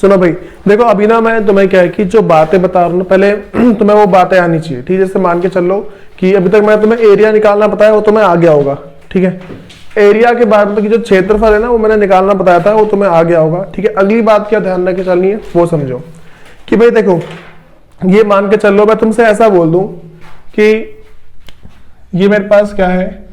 सुनो भाई, देखो अभी ना मैं तुम्हें क्या है कि जो बातें बता रहा हूँ पहले तुम्हें वो बातें आनी चाहिए, ठीक है। जैसे मान के चल लो कि अभी तक मैं तुम्हें एरिया निकालना बताया वो तुम्हें आ गया होगा, ठीक है। एरिया के बाद में जो क्षेत्रफल है ना वो मैंने निकालना बताया था, वो तुम्हें आ गया होगा, ठीक है। अगली बात क्या ध्यान रख के चलनी है वो समझो कि भाई देखो, ये मान के चल लो मैं तुमसे ऐसा बोल दूं कि ये मेरे पास क्या है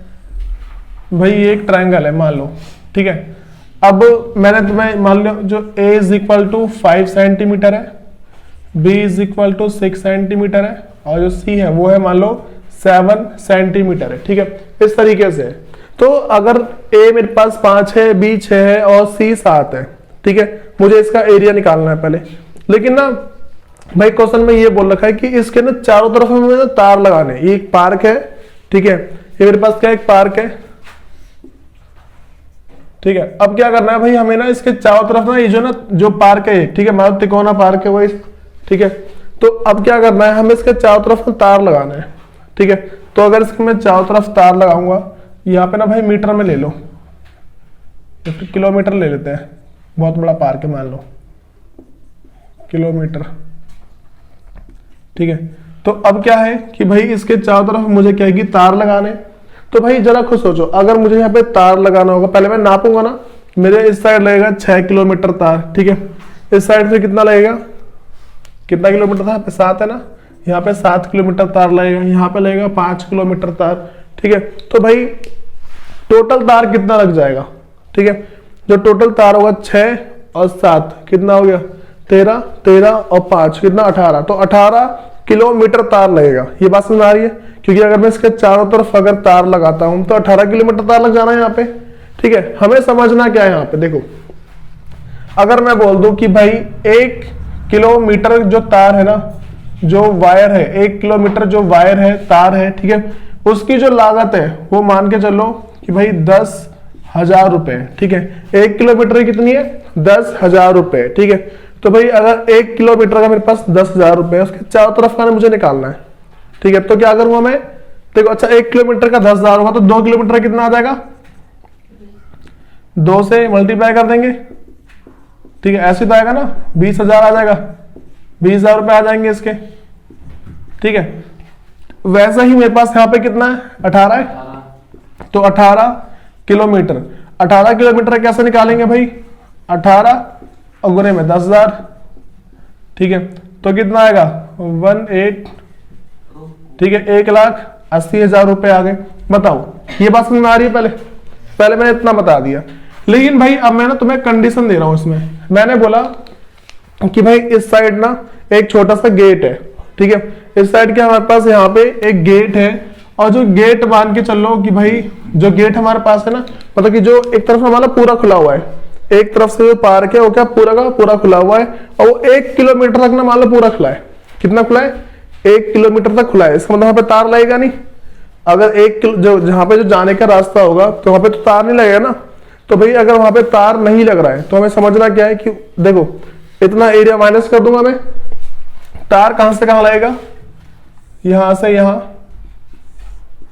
भाई, ये एक ट्रायंगल है मान लो, ठीक है। अब मैंने तुम्हें मान लो जो a is equal to 5 centimetre है, b is equal to 6 centimetre है, और जो c है वो है मान लो 7 सेंटीमीटर है, ठीक है। इस तरीके से तो अगर a मेरे पास 5 है, b 6 है और c 7 है, ठीक है। मुझे इसका एरिया निकालना है पहले, लेकिन ना भाई क्वेश्चन में ये बोल रखा है कि इसके ना चारों तरफ हमें ना तार लगाने। ये एक पार्क है, ठीक है। ये मेरे पास क्या एक पार्क है, ठीक है। अब क्या करना है भाई हमें ना इसके चारों तरफ ना ये जो पार्क है, ठीक है, मान लो तिकोना पार्क है वो, ठीक है। तो अब क्या करना है हमें इसके चारों तरफ तार लगाना है, ठीक है। तो अगर इसके मैं चारों तरफ तार लगाऊंगा, यहाँ पे ना भाई मीटर में ले लो या फिर किलोमीटर ले लेते हैं, बहुत बड़ा पार्क है मान लो किलोमीटर, ठीक है। तो अब क्या है कि भाई इसके चारों तरफ मुझे क्या है कि तार लगाने। तो भाई जरा खुद सोचो, अगर मुझे यहाँ पे तार लगाना होगा, पहले मैं नापूंगा ना, मेरे इस साइड लगेगा 6 किलोमीटर तार, ठीक है। इस साइड से कितना लगेगा, कितना किलोमीटर था, 7 है ना, यहाँ पे 7 किलोमीटर तार लगेगा, यहाँ पे लगेगा 5 किलोमीटर तार, ठीक है। तो भाई टोटल तार कितना लग जाएगा, ठीक है। जो टोटल तार होगा 6 और 7 कितना हो गया 13, 13 और 5 कितना 18, तो 18 किलोमीटर तार लगेगा। ये बात समझ आ रही है, क्योंकि अगर मैं इसके चारों तरफ अगर तार लगाता हूं तो 18 किलोमीटर तार लग जाना है यहाँ पे, ठीक है। हमें समझना क्या है यहाँ पे, देखो अगर मैं बोल दूं कि भाई 1 किलोमीटर जो तार है ना, जो वायर है, 1 किलोमीटर जो वायर है तार है, ठीक है, उसकी जो लागत है वो मान के चलो कि भाई 10,000 रुपए, ठीक है। 1 किलोमीटर कितनी है 10,000 रुपए, ठीक है। तो भाई अगर 1 किलोमीटर का मेरे पास 10,000 रुपए, उसके चारों तरफ का मुझे निकालना है, ठीक है। तो क्या करूंगा मैं, देखो अच्छा 1 किलोमीटर का 10,000 होगा तो 2 किलोमीटर कितना आ जाएगा, 2 से मल्टीप्लाई कर देंगे, ठीक है। ऐसे तो आएगा ना 20,000 आ जाएगा, 20,000 रुपए आ जाएंगे इसके, ठीक है। वैसा ही मेरे पास यहाँ पे कितना है 18 है, तो 18 किलोमीटर, 18 किलोमीटर कैसे निकालेंगे भाई, 18 और गुने में 10,000, ठीक है। तो कितना आएगा 18, ठीक है, 1,80,000 रुपए आ गए। बताओ ये बात समझ में आ रही है, पहले मैंने इतना बता दिया। लेकिन भाई अब मैं ना तुम्हें कंडीशन दे रहा हूं इसमें, मैंने बोला कि भाई इस साइड ना एक छोटा सा गेट है, ठीक है। इस साइड के हमारे पास यहाँ पे एक गेट है, और जो गेट मान के चल लो कि भाई जो गेट हमारे पास है ना, मतलब कि जो एक तरफ हमारा पूरा खुला हुआ है, एक तरफ से जो पार्क है वो क्या पूरा का पूरा खुला हुआ है, और वो 1 किलोमीटर तक ना मान लो पूरा खुला है। कितना खुला है 1 किलोमीटर तक खुला है, इसका मतलब वहां पे तार लगेगा नहीं। अगर 1 किलो जो जहां पे जो जाने का रास्ता होगा तो वहां पे तो तार नहीं लगेगा ना। तो भाई अगर वहां पे तार नहीं लग रहा है तो हमें समझना क्या है कि देखो इतना एरिया माइनस कर दूंगा मैं, तार कहां से कहां लगेगा, यहां से यहां,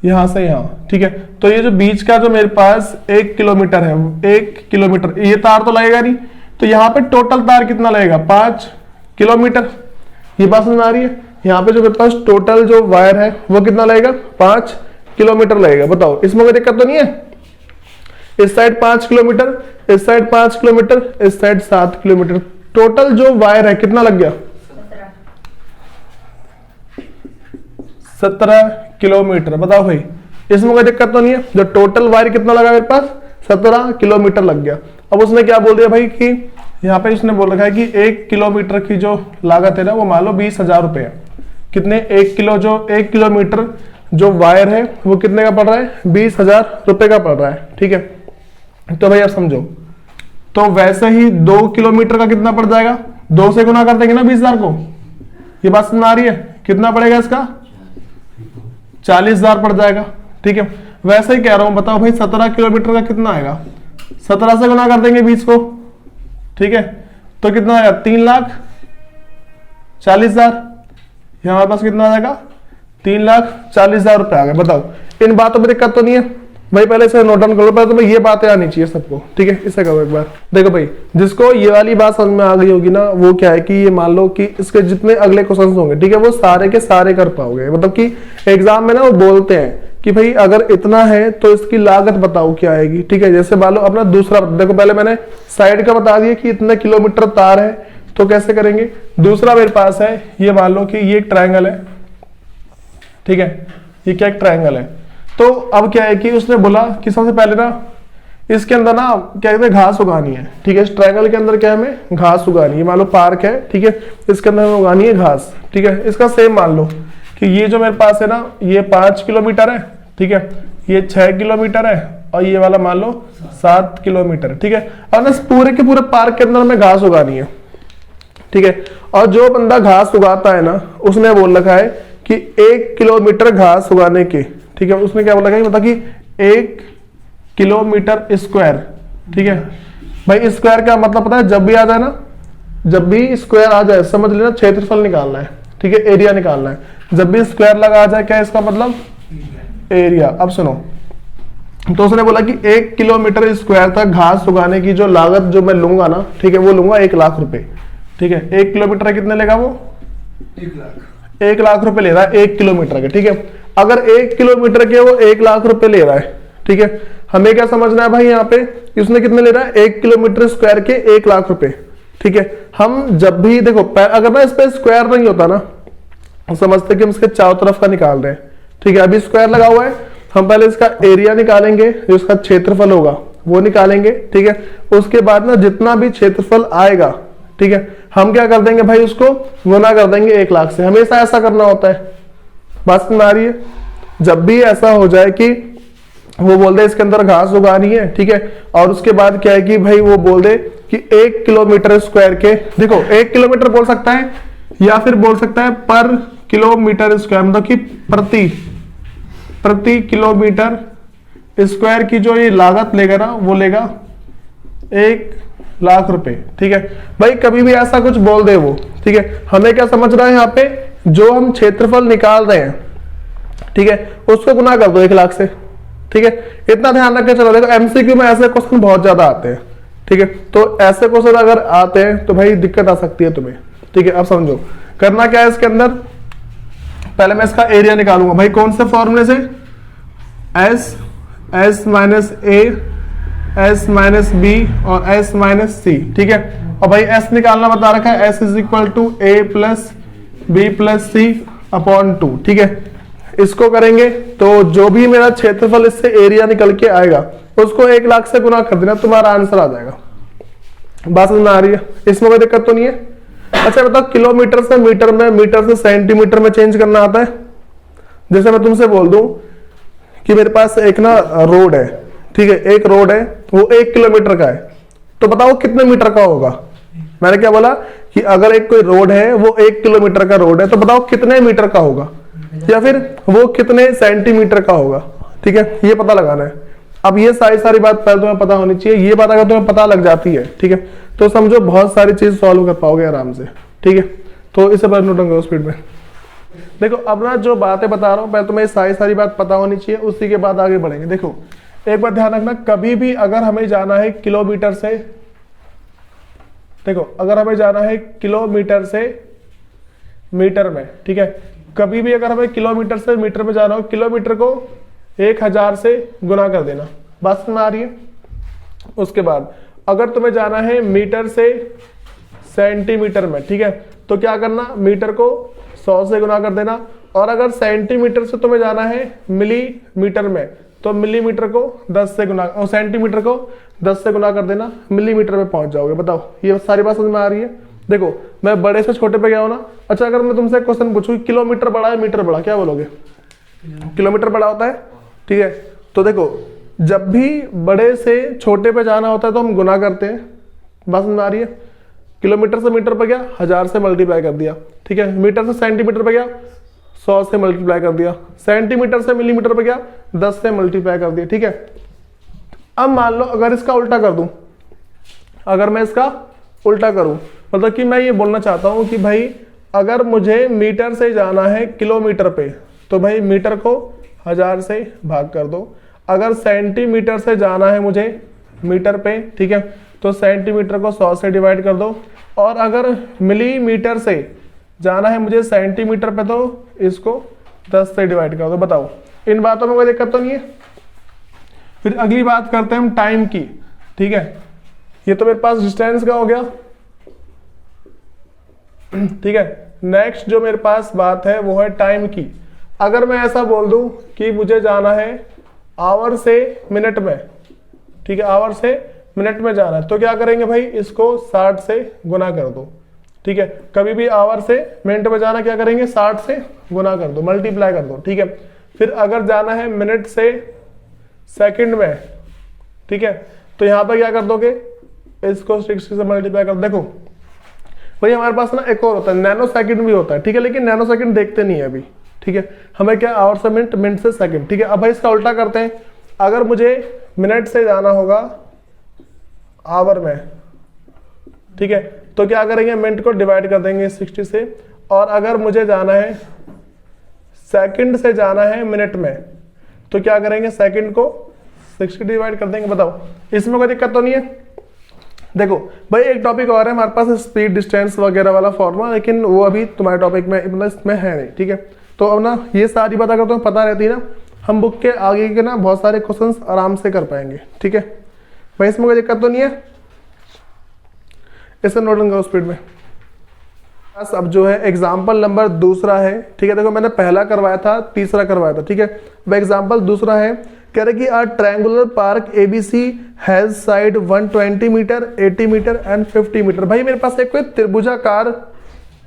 यहां से यहां, ठीक है। तो ये जो बीच का जो मेरे पास 1 किलोमीटर है, 1 किलोमीटर ये तार तो लगेगा नहीं, तो यहाँ पे टोटल तार कितना लगेगा 5 किलोमीटर। ये बात समझ में आ रही है, यहाँ पे जो मेरे पास टोटल जो वायर है वो कितना लगेगा 5 किलोमीटर लगेगा। बताओ इसमें कोई दिक्कत तो नहीं है, इस साइड 5 किलोमीटर, इस साइड 5 किलोमीटर, इस साइड 7 किलोमीटर, टोटल जो वायर है कितना लग गया 17 किलोमीटर। बताओ भाई इसमें कोई दिक्कत तो नहीं है, जो टोटल वायर कितना लगा मेरे पास 17 किलोमीटर लग गया। अब उसने क्या बोल दिया भाई कि यहाँ पे उसने बोल रखा है कि 1 किलोमीटर की जो लागत है ना वो मान लो 20,000 रुपए है। कितने 1 किलोमीटर जो वायर है वो कितने का पड़ रहा है 20,000 रुपए का पड़ रहा है, ठीक है। तो भाई आप समझो, तो वैसे ही 2 किलोमीटर का कितना पड़ जाएगा, 2 से गुना कर देंगे ना 20,000 को। ये बात समझ आ रही है, कितना पड़ेगा इसका 40,000 पड़ जाएगा, ठीक है। वैसे ही कह रहा हूं, बताओ भाई 17 किलोमीटर का कितना आएगा, 17 से गुना कर देंगे 20 को, ठीक है। तो कितना आएगा 3,40,000, हमारे पास कितना आ जाएगा 3,40,000 रुपए आ गए। बताओ इन बातों में दिक्कत तो नहीं है, भाई पहले इसे नोट डाउन कर लो, पहले तुम्हें ये बातें आनी चाहिए सबको, ठीक है। इसे करो एक बार। देखो भाई जिसको ये वाली बात समझ में आ गई होगी ना, वो क्या है कि ये मान लो कि इसके जितने अगले क्वेश्चन होंगे, ठीक है, वो सारे के सारे कर पाओगे। मतलब कि एग्जाम में ना वो बोलते हैं कि भाई अगर इतना है तो इसकी लागत बताओ क्या आएगी, ठीक है। जैसे मान लो अपना दूसरा, देखो पहले मैंने साइड का बता दिया कि इतने किलोमीटर तार है, तो कैसे करेंगे। दूसरा मेरे पास है, ये मान लो कि ये एक ट्रायंगल है, ठीक है, ये क्या एक ट्रायंगल है। तो अब क्या है कि उसने बोला कि सबसे पहले ना इसके अंदर ना क्या कहते हैं घास उगानी है, ठीक है। इस ट्रायंगल के अंदर क्या है, हमें घास उगानी है। मान लो पार्क है, ठीक है, इसके अंदर हमें उगानी है घास, ठीक है। इसका सेम मान लो कि ये जो मेरे पास है ना, ये 5 किलोमीटर है, ठीक है, ये 6 किलोमीटर है, और ये वाला मान लो 7 किलोमीटर, ठीक है। और ना पूरे के पूरे पार्क के अंदर हमें घास उगानी है, ठीक है। और जो बंदा घास उगाता है ना, उसने बोल रखा है कि 1 किलोमीटर घास उगाने के, ठीक है, उसने क्या बोला है, मतलब कि 1 किलोमीटर स्क्वायर, ठीक है। भाई स्क्वायर का मतलब पता है, जब भी आ जाए ना, जब भी स्क्वायर आ जाए समझ लेना क्षेत्रफल निकालना है, ठीक है, एरिया निकालना है। जब भी स्क्वायर लगा आ जाए, क्या इसका मतलब एरिया। अब सुनो, तो उसने बोला कि 1 किलोमीटर स्क्वायर तक घास उगाने की जो लागत जो मैं लूंगा ना, ठीक है, वो लूंगा 1 लाख रुपए, ठीक है। 1 किलोमीटर कितने लेगा वो, 1 लाख रुपए ले रहा है 1 किलोमीटर के, ठीक है। अगर 1 किलोमीटर के वो 1 लाख रुपए ले रहा है, ठीक है, हमें क्या समझना है भाई, यहाँ पे उसने कितने ले रहा है, 1 किलोमीटर स्क्वायर के 1 लाख रुपए, ठीक है। हम जब भी देखो अगर ना इस पे स्क्वायर नहीं होता ना, समझते कि हम इसके चारों तरफ का निकाल रहे हैं, ठीक है। अभी स्क्वायर लगा हुआ है, हम पहले इसका एरिया निकालेंगे, जो इसका क्षेत्रफल होगा वो निकालेंगे, ठीक है। उसके बाद ना जितना भी क्षेत्रफल आएगा, ठीक है, हम क्या कर देंगे भाई, उसको गुना कर देंगे 1 लाख से। हमेशा ऐसा करना होता है, बात समझ आ रही है। जब भी ऐसा हो जाए कि वो बोल दे इसके अंदर घास उगानी है, ठीक है, और उसके बाद क्या है कि भाई वो बोल दे कि 1 किलोमीटर स्क्वायर के, देखो 1 किलोमीटर बोल सकता है या फिर बोल सकता है पर किलोमीटर स्क्वायर, मतलब कि प्रति किलोमीटर स्क्वायर की जो ये लागत लेगा ना, वो लेगा 1 लाख रुपए, ठीक है। भाई कभी भी ऐसा कुछ बोल दे वो, ठीक है, हमें क्या समझ रहा है यहाँ पे, जो हम क्षेत्रफल निकाल रहे हैं, ठीक है, उसको गुना कर दो 1 लाख से, ठीक है। इतना ध्यान रख के चलो। देखो एमसीक्यू में ऐसे क्वेश्चन बहुत ज्यादा आते हैं, ठीक है, तो ऐसे क्वेश्चन अगर आते हैं तो भाई दिक्कत आ सकती है तुम्हें, ठीक है। अब समझो करना क्या है इसके अंदर, पहले मैं इसका एरिया निकालूंगा भाई कौन से फॉर्मूले से, S minus A, S minus B और एस माइनस सी, ठीक है। और भाई एस निकालना बता रखा है, S is equal to A plus B plus C upon 2, ठीक है। इसको करेंगे तो जो भी मेरा क्षेत्रफल इससे एरिया निकल के आएगा उसको 1 लाख से गुना कर देना, तुम्हारा आंसर आ जाएगा। बात समझ में आ रही है, इसमें कोई दिक्कत तो नहीं है। अच्छा बताओ, किलोमीटर से मीटर में, मीटर से सेंटीमीटर में चेंज करना आता है। जैसे मैं तुमसे बोल दूं कि मेरे पास एक ना रोड है, ठीक है, एक रोड है, वो 1 किलोमीटर का है, तो बताओ कितने मीटर का होगा। मैंने क्या बोला कि अगर एक कोई रोड है वो 1 किलोमीटर का रोड है, तो बताओ कितने मीटर का होगा, या फिर वो कितने सेंटीमीटर का होगा, ठीक है, ये पता लगाना है। अब ये सारी बात पहले तुम्हें पता होनी चाहिए। ये बात अगर तुम्हें पता लग जाती है, ठीक है, तो समझो बहुत सारी चीज सॉल्व कर पाओगे आराम से, ठीक है। तो इसे पहले नोट डाउन करो स्पीड में। देखो अब ना जो बातें बता रहा हूं, पहले तुम्हें सारी बात पता होनी चाहिए, उसी के बाद आगे बढ़ेंगे। देखो एक बात ध्यान रखना, कभी भी अगर हमें जाना है किलोमीटर से, देखो अगर हमें जाना है किलोमीटर से मीटर में, ठीक है, कभी भी अगर हमें किलोमीटर से मीटर में जाना हो, किलोमीटर को 1000 से गुना कर देना। बात समझ में आ रही है। उसके बाद अगर तुम्हें जाना है मीटर से सेंटीमीटर में, ठीक है, तो क्या करना, मीटर को 100 से गुना कर देना। और अगर सेंटीमीटर से तुम्हें जाना है मिलीमीटर में, तो मिलीमीटर को 10 से गुना, और सेंटीमीटर को 10 से गुना कर देना, मिलीमीटर में पहुंच जाओगे। बताओ ये सारी बात समझ में आ रही है। देखो मैं बड़े से छोटे पे गया हूं ना। अच्छा अगर मैं तुमसे क्वेश्चन पूछूं किलोमीटर बड़ा है मीटर बड़ा, क्या बोलोगे? किलोमीटर बड़ा होता है, ठीक है। तो देखो जब भी बड़े से छोटे पे जाना होता है तो हम गुना करते हैं। बात समझ में आ रही है। किलोमीटर से मीटर पे गया 1000 से मल्टीप्लाई कर दिया, ठीक है। मीटर से सेंटीमीटर पे गया 100 से मल्टीप्लाई कर दिया, सेंटीमीटर से मिलीमीटर पे गया 10 से मल्टीप्लाई कर दिया, ठीक है। अब मान लो अगर इसका उल्टा कर दूं, अगर मैं इसका उल्टा करूं, मतलब कि मैं ये बोलना चाहता हूं कि भाई अगर मुझे मीटर से जाना है किलोमीटर पे, तो भाई मीटर को 1000 से भाग कर दो। अगर सेंटीमीटर से जाना है मुझे मीटर पे, ठीक है, तो सेंटीमीटर को 100 से डिवाइड कर दो, और अगर मिलीमीटर से जाना है मुझे सेंटीमीटर पे तो इसको 10 से डिवाइड कर दो। बताओ, इन बातों में कोई दिक्कत तो नहीं है। फिर अगली बात करते हैं हम टाइम की, ठीक है, ये तो मेरे पास डिस्टेंस का हो गया, ठीक है। नेक्स्ट जो मेरे पास बात है वो है टाइम की। अगर मैं ऐसा बोल दूं कि मुझे जाना है आवर से मिनट में, ठीक है, आवर से मिनट में जाना है, तो क्या करेंगे भाई, इसको 60 से गुना कर दो, ठीक है। कभी भी आवर से मिनट में जाना क्या करेंगे, 60 से गुना कर दो, मल्टीप्लाई कर दो, ठीक है। फिर अगर जाना है मिनट से सेकंड में, ठीक है, तो यहां पर क्या कर दोगे, इसको 60 से मल्टीप्लाई कर दो। देखो भाई हमारे पास ना एक और होता है, नैनो सेकंड भी होता है, ठीक है, लेकिन नैनो सेकंड देखते नहीं है अभी, ठीक है, हमें क्या आवर से मिनट, मिनट से सेकंड, ठीक है। अब भाई इसका उल्टा करते हैं, अगर मुझे मिनट से जाना होगा आवर में, ठीक है, तो क्या करेंगे, मिनट को डिवाइड कर देंगे 60 से, और अगर मुझे जाना है सेकंड से जाना है मिनट में, तो क्या करेंगे, सेकंड को 60 डिवाइड कर देंगे। बताओ, इसमें कोई दिक्कत तो नहीं है। देखो भाई एक टॉपिक और है हमारे पास, स्पीड डिस्टेंस वगैरह वाला फॉर्मूला, लेकिन वो अभी तुम्हारे टॉपिक में मतलब इसमें है नहीं, ठीक है। तो अब ना ये सारी बात अगर तुम्हें पता रहती है ना, हम बुक के आगे के ना बहुत सारे क्वेश्चंस आराम से कर पाएंगे, ठीक है भाई, इसमें कोई दिक्कत तो नहीं है। इसे नोट करो स्पीड में। बस अब जो है एग्जाम्पल नंबर दूसरा है, ठीक है। देखो मैंने पहला करवाया था, तीसरा करवाया था, ठीक है। अब एग्जाम्पल दूसरा है, कह रहे कि a triangular park ABC has side 120 metre, 80 metre and 50 metre. भाई मेरे पास एक कोई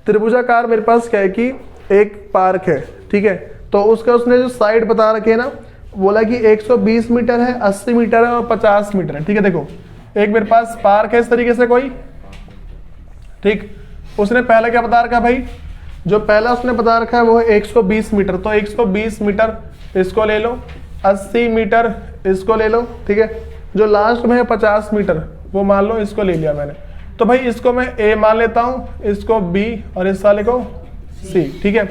त्रिभुजाकार मेरे पास क्या है कि एक पार्क है, ठीक है, तो उसका उसने जो साइड बता रखे है ना, बोला कि 120 मीटर है, 80 मीटर है और 50 मीटर है, ठीक है। देखो एक मेरे पास पार्क है इस तरीके से कोई, ठीक, उसने पहले क्या बता रखा भाई, जो पहला उसने बता रखा है वो है 120 मीटर, तो 120 मीटर इसको ले लो, 80 मीटर इसको ले लो, ठीक है, जो लास्ट में है 50 मीटर वो मान लो, इसको ले लिया मैंने। तो भाई इसको मैं ए मान लेता हूं, इसको बी और इस वाले को सी, ठीक है।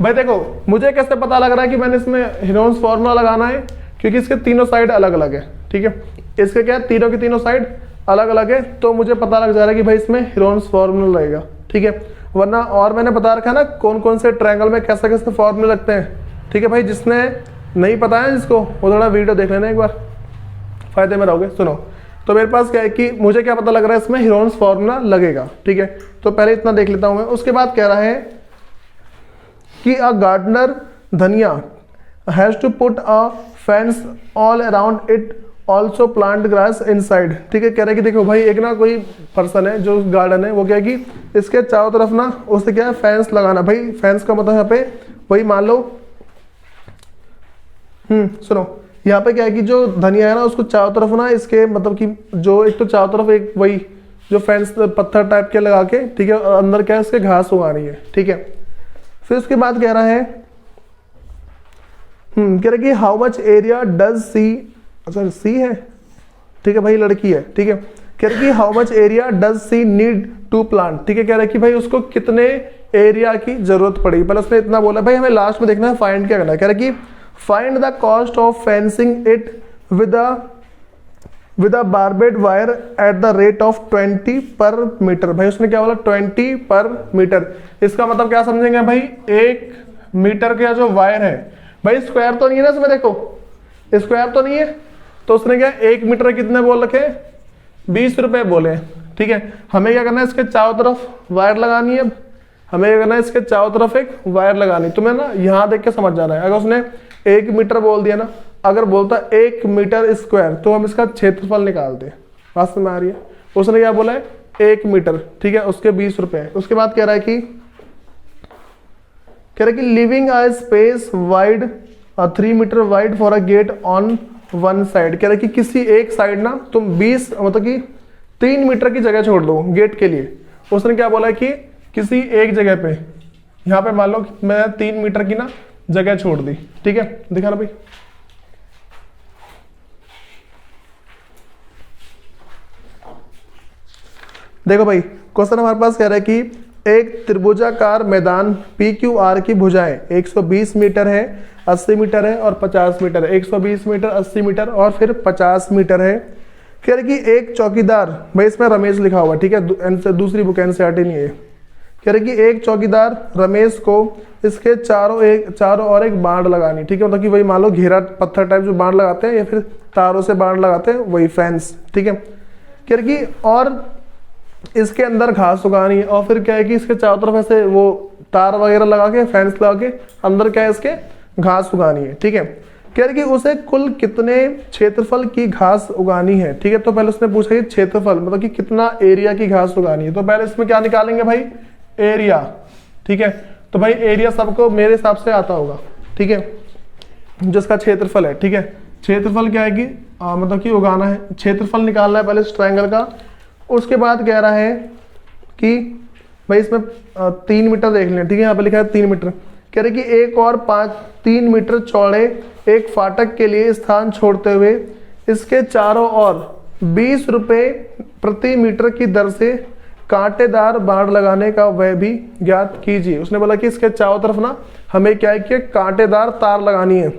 भाई देखो मुझे कैसे पता लग रहा है कि मैंने इसमें हेरोन्स फॉर्मूला लगाना है, क्योंकि इसके तीनों साइड अलग अलग है, ठीक है, इसके क्या है, तीनों की तीनों साइड अलग अलग है, तो मुझे पता लग जा रहा है कि भाई इसमें हेरोन्स फॉर्मूला लगेगा, ठीक है। वरना और मैंने बता रखा है ना कौन कौन से ट्रायंगल में कैसे कैसे फॉर्मूले लगते हैं, ठीक है भाई। जिसने नहीं पता है जिसको, वो थोड़ा वीडियो देख लेना एक बार, फायदे में रहोगे। सुनो, तो मेरे पास क्या है कि मुझे क्या पता लग रहा है, इसमें हेरोन्स फॉर्मूला लगेगा, ठीक है। तो पहले इतना देख लेता हूं मैं। उसके बाद कह रहा है कि a gardener Dhaniya has to put a fence all around it, also plant grass inside, ठीक है। कह रहा है कि देखो भाई एक ना कोई पर्सन है जो गार्डन है, वो क्या है कि इसके चारों तरफ ना उससे क्या है फेंस लगाना। भाई फेंस का मतलब यहाँ पे वही मान लो, सुनो यहाँ पे क्या है कि जो धनिया है ना उसको चारों तरफ ना इसके मतलब कि जो एक तो चारों तरफ एक वही जो फेंस पत्थर टाइप के लगा के, ठीक है, और अंदर क्या है इसके घास उगानी है, ठीक है। फिर उसके बाद कह रहा है कह रहा है कि हाउ मच एरिया डज सी, अच्छा सी है, ठीक है भाई लड़की है, ठीक है। कह रही कि how much area does she need to plant, ठीक है। कह रहा है कि भाई उसको कितने एरिया की जरूरत पड़ेगी, पहले उसने इतना बोला। भाई हमें लास्ट में देखना है फाइंड क्या करना है। कह रहा है कि find the cost of fencing it with a barbed wire at the rate of 20 पर मीटर। भाई उसने क्या बोला, 20 पर मीटर। इसका मतलब क्या समझेंगे भाई, 1 मीटर का जो वायर है, भाई स्क्वायर तो नहीं है ना इसमें, देखो स्क्वायर तो नहीं है, तो उसने क्या 1 मीटर कितने बोल रखे, 20 रुपए बोले, ठीक है। हमें क्या करना है, इसके चारों तरफ वायर लगानी है। हमें क्या करना है, इसके चारों तरफ एक वायर लगानी। तुम्हें ना यहाँ देख के समझ जाना है। अगर उसने 1 मीटर बोल दिया ना, अगर बोलता 1 मीटर स्क्वायर, तो हम इसका क्षेत्रफल निकालते हैं। बात में आ रही है। उसने क्या बोला है, 1 मीटर, ठीक है, उसके 20 रुपए। उसके बाद कह रहा है कि leaving a space wide 3 metre wide for a gate on one side. कह रहा है कि किसी एक साइड ना तुम 20 मतलब कि 3 मीटर की जगह छोड़ दो गेट के लिए। उसने क्या बोला है कि किसी एक जगह पे, यहाँ पे मान लो मैं 3 मीटर की ना जगह छोड़ दी, ठीक है। दिखा ना भाई, देखो भाई क्वेश्चन हमारे पास कह रहा है कि एक त्रिभुजाकार मैदान PQR की भुजाएं 120 मीटर है, 80 मीटर है और 50 मीटर है, 120 मीटर, 80 मीटर और फिर 50 मीटर है। कह रहे कि एक चौकीदार, भाई इसमें रमेश लिखा हुआ, ठीक है, दूसरी बुक एनसीईआरटी नहीं है। कह रहे कि एक चौकीदार रमेश को इसके चारों ओर एक बाढ़ लगानी, ठीक है, मतलब कि वही मान लो घेरा पत्थर टाइप जो बाढ़ लगाते हैं या फिर तारों से बाढ़ लगाते हैं, वही फेंस, ठीक है। कह रहे कि और इसके अंदर घास उगानी है और फिर क्या है कि इसके चारों तरफ ऐसे वो तार वगैरह लगा के, फेंस लगा के अंदर क्या है इसके घास उगानी है, ठीक है। कह रहे कि उसे कुल कितने क्षेत्रफल की घास उगानी है, ठीक है। तो पहले उसने पूछा कि क्षेत्रफल मतलब कि कितना एरिया की घास उगानी है, तो पहले इसमें क्या निकालेंगे भाई, एरिया, ठीक है। तो भाई एरिया सबको मेरे हिसाब से आता होगा, ठीक है, जिसका क्षेत्रफल है, ठीक है। क्षेत्रफल क्या है कि मतलब कि उगाना है, क्षेत्रफल निकालना है पहले इस ट्रायंगल का। उसके बाद कह रहा है कि भाई इसमें 3 मीटर देख लें, ठीक है, यहाँ पे लिखा है 3 मीटर। कह रहे कि एक और 3 मीटर चौड़े एक फाटक के लिए स्थान छोड़ते हुए इसके चारों ओर 20 रुपये प्रति मीटर की दर से कांटेदार बाड़ लगाने का व्यय भी ज्ञात कीजिए। उसने बोला कि इसके चारों तरफ ना हमें क्या है कि कांटेदार तार लगानी है,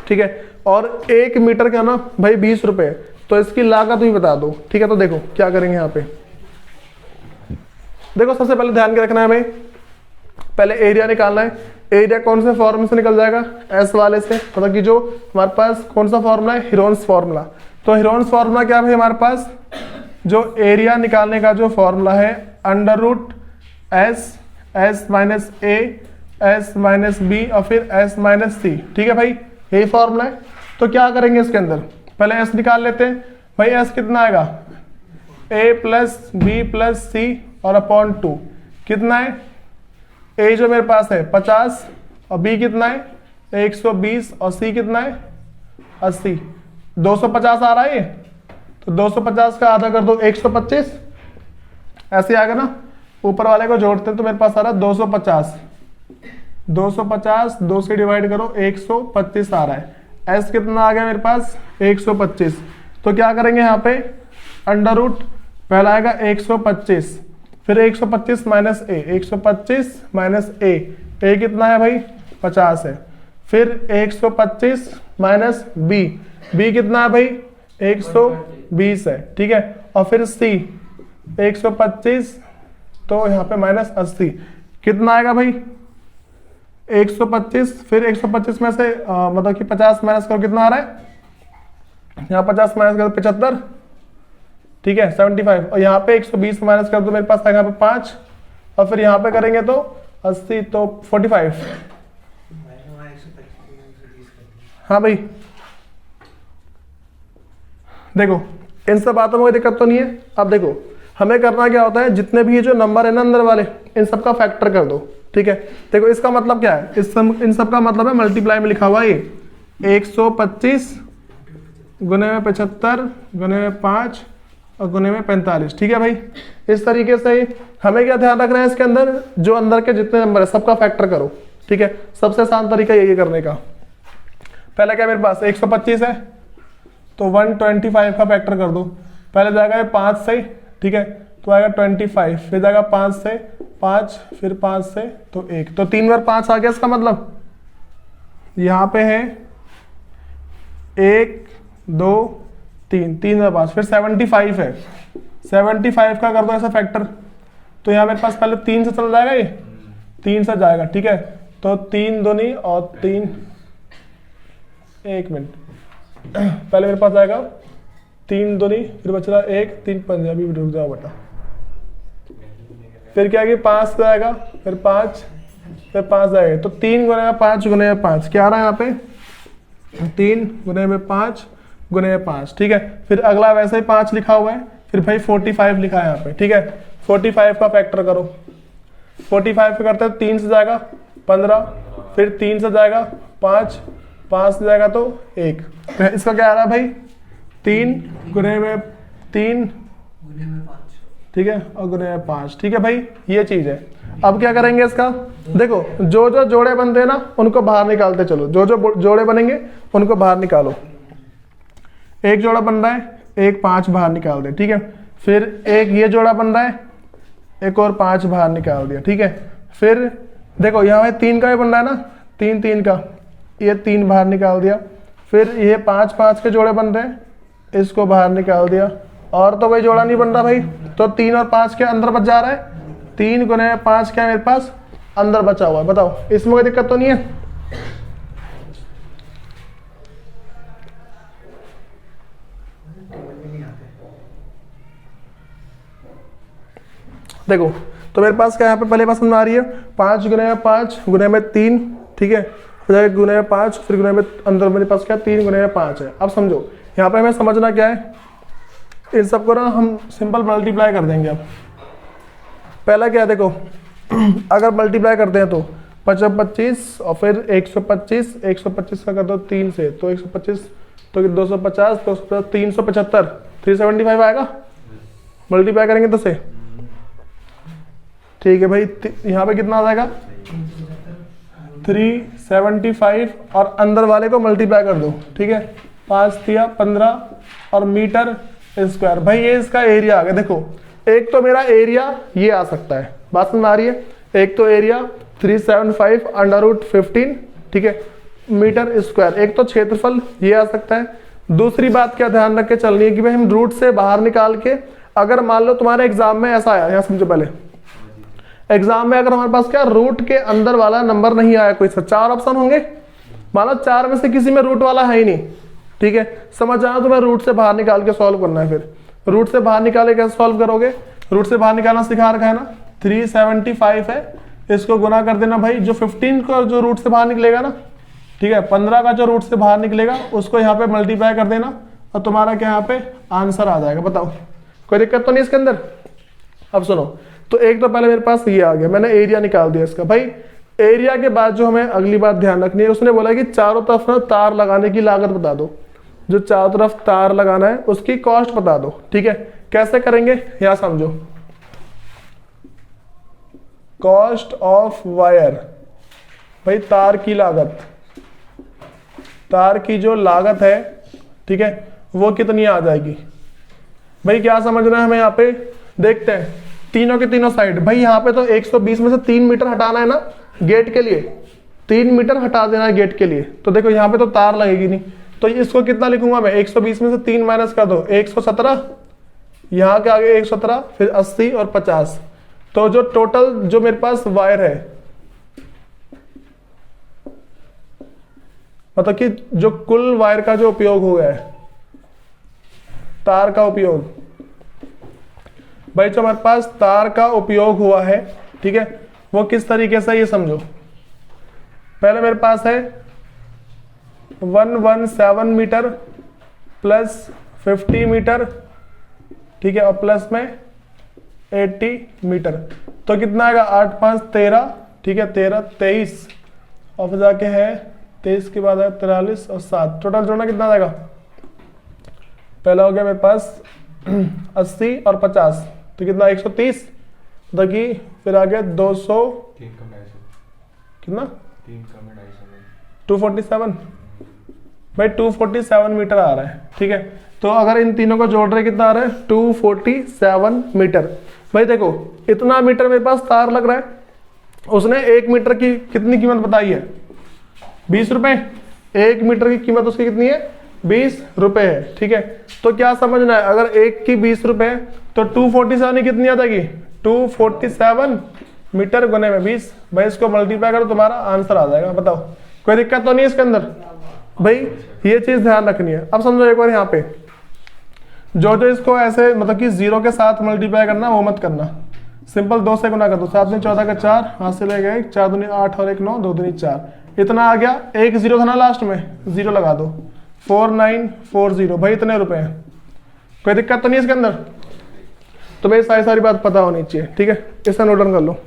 ठीक है, और 1 मीटर का ना भाई 20 रुपये, तो इसकी लागत भी बता दो, ठीक है। तो देखो क्या करेंगे यहाँ पे, देखो सबसे पहले ध्यान के रखना है हमें, पहले एरिया निकालना है। एरिया कौन से फॉर्मूले से निकल जाएगा, एस वाले से, मतलब कि जो हमारे पास कौन सा फॉर्मूला है, हीरोन्स फॉर्मूला। तो हीरोन्स फॉर्मूला क्या है हमारे पास, जो एरिया निकालने का जो फॉर्मूला है under root S minus A S minus B और फिर एस माइनस सी, ठीक है भाई, यही फॉर्मूला है। तो क्या करेंगे इसके अंदर, पहले एस निकाल लेते हैं। भाई एस कितना आएगा, ए प्लस बी प्लस सी और अपॉन 2, कितना है, ए जो मेरे पास है 50 और बी कितना है 120 और सी कितना है 80, 250 आ रहा है ये, तो 250 का आधा कर दो 125, ऐसे आएगा ना, ऊपर वाले को जोड़ते हैं तो मेरे पास आ रहा है 250, 2 से डिवाइड करो 125 आ रहा है। एस कितना आ गया मेरे पास 125, तो क्या करेंगे यहाँ पे अंडर रूट, पहला आएगा 125, फिर 125 माइनस ए, 125 माइनस ए, ए कितना है भाई 50 है, फिर 125 माइनस बी, बी कितना है भाई 120 है, ठीक है, और फिर सी 125, तो यहाँ पे माइनस 80, कितना आएगा भाई 125, फिर 125 में से मतलब कि 50 माइनस करो, कितना आ रहा है, यहाँ 50 माइनस करो 75, ठीक है 75, और यहाँ पे 120 माइनस कर दो मेरे पास आएगा यहाँ पे 5, और फिर यहाँ पे करेंगे तो 80, तो 45। हाँ भाई देखो इन सब बातों में कोई दिक्कत तो नहीं है। अब देखो हमें करना क्या होता है, जितने भी ये जो नंबर है ना अंदर वाले, इन सब का फैक्टर कर दो, ठीक है। देखो इसका मतलब क्या है, इन सब का मतलब है मल्टीप्लाई में लिखा हुआ है ये 125 गुने में 75 गुने में 5 और गुने में 45, ठीक है भाई। इस तरीके से हमें क्या ध्यान रखना है, इसके अंदर जो अंदर के जितने नंबर है सबका फैक्टर करो, ठीक है। सबसे आसान तरीका यही करने का। पहले क्या मेरे पास 125 है तो 125 का फैक्टर कर दो, पहले जाएगा 5 से, ठीक है, तो आएगा 25, फिर जाएगा 5 से 5, फिर 5 से तो 1, तो 3 बार 5 आ गया। इसका मतलब यहाँ पे है 1 2 3, 3 बार 5, फिर 75 है, 75 का कर दो ऐसा फैक्टर, तो यहाँ मेरे पास पहले 3 से चल जाएगा, ये 3 से जाएगा, ठीक है, तो 3 दूनी और 3, 1 मिनट, पहले मेरे पास आएगा 3 दूनी, फिर बच रहा 1, 3 पंजाबी रुक जाओ बेटा, फिर क्या है कि 5 से आएगा, फिर 5, फिर 5 जाएगा, तो 3 गुने 5 गुने 5 क्या आ रहा है यहाँ पे 3 गुने में 5 गुने 5, ठीक है। फिर अगला वैसे ही 5 लिखा हुआ है, फिर भाई 45 लिखा है यहाँ पे, ठीक है। 45 का फैक्टर करो, 45 पे करते हैं 3 से जाएगा 15, फिर 3 से जाएगा 5, 5 से जाएगा तो 1, तो इसका क्या आ रहा है भाई 3 गुने में 3 ठीक है और गुने में 5, ठीक है भाई, ये चीज है। अब क्या करेंगे इसका, देखो जो जो जोड़े बनते हैं ना उनको बाहर निकालते चलो, जो जो जोड़े बनेंगे उनको बाहर निकालो। एक जोड़ा बन रहा है, एक 5 बाहर निकाल दे, ठीक है, फिर एक ये जोड़ा बन रहा है, एक और 5 बाहर निकाल दिया, ठीक है। फिर देखो यहाँ पे 3 का भी बन रहा है ना, 3 3 का, ये 3 बाहर निकाल दिया, फिर ये 5 5 के जोड़े बन रहे हैं, इसको बाहर निकाल दिया, और तो कोई जोड़ा नहीं बन रहा भाई, तो 3 और 5 के अंदर बच जा रहा है, 3 गुने 5 क्या मेरे पास अंदर बचा हुआ है। बताओ इसमें कोई दिक्कत तो नहीं है? देखो तो मेरे पास क्या यहाँ पे पहले पास समझ आ रही है, 5 गुने 5 गुने में 3, ठीक है, हो जाएगा गुने में 5, फिर गुने में अंदर मेरे पास क्या 3 गुने में 5 है। अब समझो यहाँ पे हमें समझना क्या है, इन सबको ना हम सिंपल मल्टीप्लाई कर देंगे। अब पहला क्या है देखो, अगर मल्टीप्लाई करते हैं तो 25 और फिर 125, 125 का कर दो 3 से, तो 125 तो 250, 375, 375 आएगा मल्टीप्लाई करेंगे तो से, ठीक है भाई। यहाँ पे कितना आ जाएगा 375, और अंदर वाले को मल्टीप्लाई कर दो, ठीक है, 5 दिया 15 और मीटर स्क्वायर। भाई ये इसका एरिया आ गया। देखो एक तो मेरा एरिया ये आ सकता है, बात समझ आ रही है, एक तो एरिया 375 √15, ठीक है, मीटर स्क्वायर, एक तो क्षेत्रफल ये आ सकता है। दूसरी बात क्या ध्यान रख के चलनी है कि भाई हम रूट से बाहर निकाल के, अगर मान लो तुम्हारे एग्जाम में ऐसा आया, यहाँ समझो पहले एग्जाम में अगर हमारे पास क्या रूट के अंदर वाला नंबर नहीं आया, कोई सा 4 ऑप्शन होंगे, मान लो 4 में से किसी में रूट वाला है ही नहीं, ठीक है, समझ जाना तुम्हें रूट से बाहर निकाल के सॉल्व करना है। फिर रूट से बाहर निकाले कैसे सॉल्व करोगे, रूट से बाहर निकालना सिखा रखा है ना, 375 है, इसको गुना कर देना भाई, जो 15 को जो रूट से बाहर निकलेगा ना, ठीक है, 15 का जो रूट से बाहर निकलेगा उसको यहाँ पे मल्टीप्लाई कर देना, और तुम्हारा क्या यहाँ पे आंसर आ जाएगा। बताओ कोई दिक्कत तो नहीं इसके अंदर? अब सुनो, तो एक तो पहले मेरे पास ये आ गया, मैंने एरिया निकाल दिया इसका। भाई एरिया के बाद जो हमें अगली बात ध्यान रखनी है, उसने बोला कि चारों तरफ ना तार लगाने की लागत बता दो, जो चारों तरफ तार लगाना है उसकी कॉस्ट बता दो, ठीक है। कैसे करेंगे यहाँ समझो, कॉस्ट ऑफ वायर, भाई तार की लागत, तार की जो लागत है, ठीक है, वो कितनी आ जाएगी। भाई क्या समझना है हमें यहाँ पे, देखते हैं तीनों के तीनों साइड। भाई यहाँ पे तो 120 में से 3 मीटर हटाना है ना गेट के लिए, 3 मीटर हटा देना है गेट के लिए, तो देखो यहाँ पे तो तार लगेगी नहीं, तो इसको कितना लिखूंगा मैं, 120 में से 3 माइनस कर दो 117, यहाँ के आगे 117, फिर 80 और 50, तो जो टोटल जो मेरे पास वायर है, मतलब कि जो कुल वायर का जो उपयोग हो गया है, तार का उपयोग, भाई जो हमारे पास तार का उपयोग हुआ है, ठीक है, वो किस तरीके से ये समझो। पहले मेरे पास है 117 मीटर प्लस 50 मीटर, ठीक है, और प्लस में 80 मीटर, तो कितना आएगा 8 5 13, ठीक है, 13 23, और फिर जाके है 23 के बाद है 43 और 7, टोटल जोड़ना कितना आ जाएगा, पहला हो गया मेरे पास 80 और 50, तो कितना 130, देखिए फिर आ गया 200, कितना 247, भाई 247 मीटर आ रहा है, ठीक है। तो अगर इन तीनों को जोड़ रहे कितना आ रहा है 247 मीटर। भाई देखो इतना मीटर मेरे पास तार लग रहा है, उसने 1 मीटर की कितनी कीमत बताई है, 20 रुपए, 1 मीटर की कीमत उसकी कितनी है 20 रुपए है, ठीक है। तो क्या समझना है, अगर एक की 20 रुपए तो 247 कितनी आ जाएगी, 247 मीटर गुने में 20, भाई इसको मल्टीप्लाई करो तुम्हारा आंसर आ जाएगा। बताओ कोई दिक्कत तो नहीं इसके अंदर? भाई ये चीज ध्यान रखनी है। अब समझो एक बार यहाँ पे जो इसको ऐसे मतलब कि 0 के साथ मल्टीप्लाई करना वो मत करना, सिंपल 2 से गुना कर दो, 7 दूनी 14 का 4, हाथ से ले गए 4 दूनी 8 और 1 9, 2 दूनी 4, इतना आ गया, एक 0 था ना लास्ट में, 0 लगा दो, 4940, भाई इतने रुपए हैं। कोई दिक्कत तो नहीं इसके अंदर? तो भाई सारी बात पता होनी चाहिए, ठीक है, इसका नोट डाउन कर लो।